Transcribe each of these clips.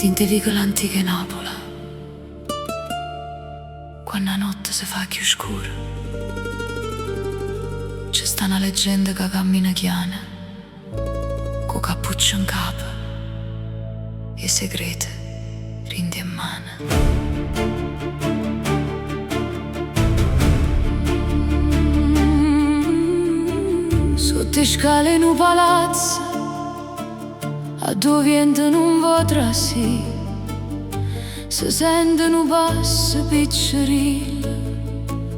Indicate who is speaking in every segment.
Speaker 1: Tintevi che l'antica Napola, quando la notte si fa più scura, c'è sta una leggenda che cammina chiana, co cappuccio in capo e segrete rinde in mano. Sotto le scale in un palazzo, a dove vento non va trasì, si sentono passi piccirili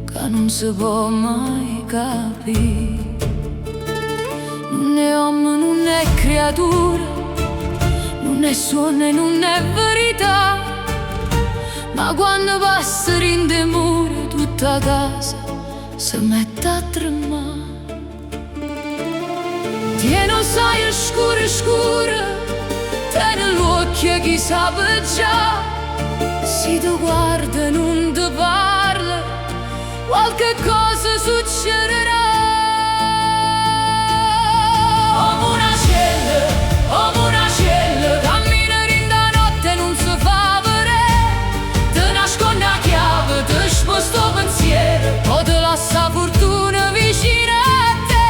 Speaker 1: che non si può mai capire. Non è uomo, non è creatura, non è suono e non è verità, ma quando passa in de mura tutta casa si mette a tremare. Tieno sai scura scura, tieni l'occhio chi sa già, se ti guarda non ti parla, qualche cosa succederà. Come una cella, cammina in da notte e non si fa vedere, ti nasconde la chiave, ti sposta il pensiero, o ti lascia fortuna vicina a te.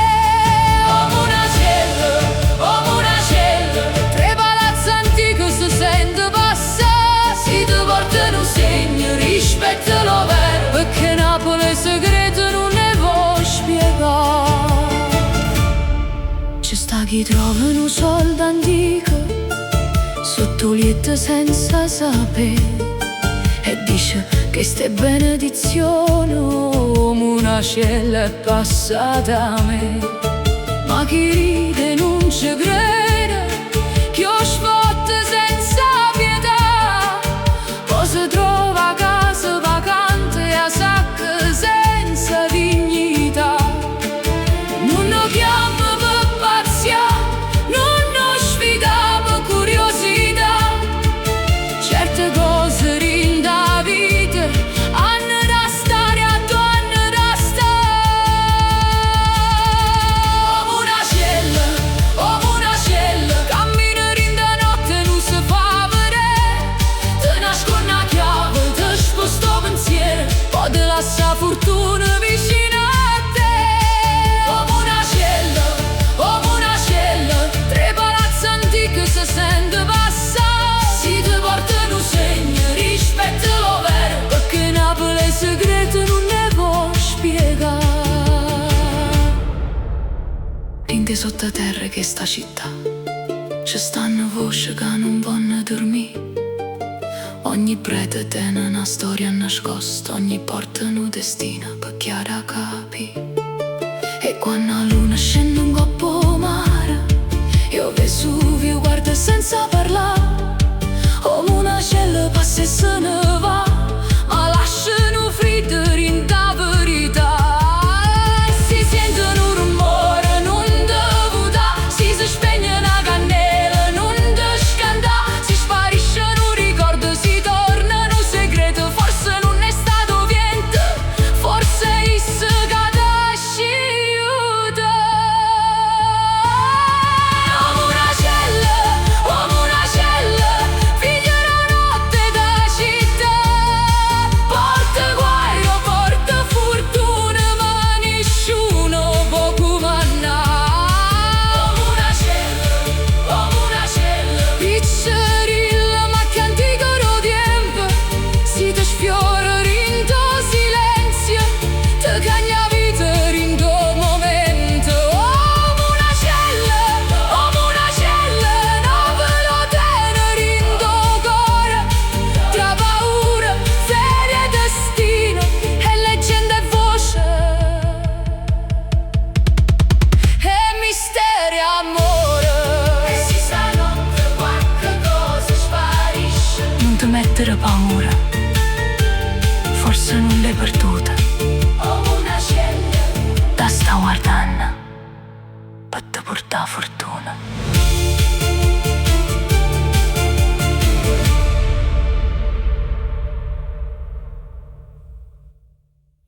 Speaker 1: Come una cella, tre palazzi antichi si sente passare, si ti portano un segno, rispettalo vero, perché Napoli è segreto, non ne vuoi spiegare. C'è sta chi trovano un soldo antico sotto letto senza sapere, e dice che ste benedizione come una cella è passata a me. Ma chi ride non ci crede, chi ho sfotte senza pietà, poi si trova a casa vacante e a sacca senza dignità. Non lo chiama per pazzia, non lo sfida per curiosità, certe cose rinda vita, hanno da stare a tu, hanno da stare. Come una cella, cammina rinda notte non si fa vedere, ti nasconde la chiave, ti sposta il pensiero, poi ti lascia fortuna vicina a te. Come una cella, tre palazzi antichi si sente passare, si ti portano un segno, rispettalo vero, perché Napoli è segreto, non ne vuoi spiegare. Rinde sottoterra che sta città, ci stanno voci che non vanno dormire, ogni prete tiene una storia nascosta, ogni porta un destino per chiara capi. E quando la luna scende un coppo mare, io Vesuvio guarda senza parlare,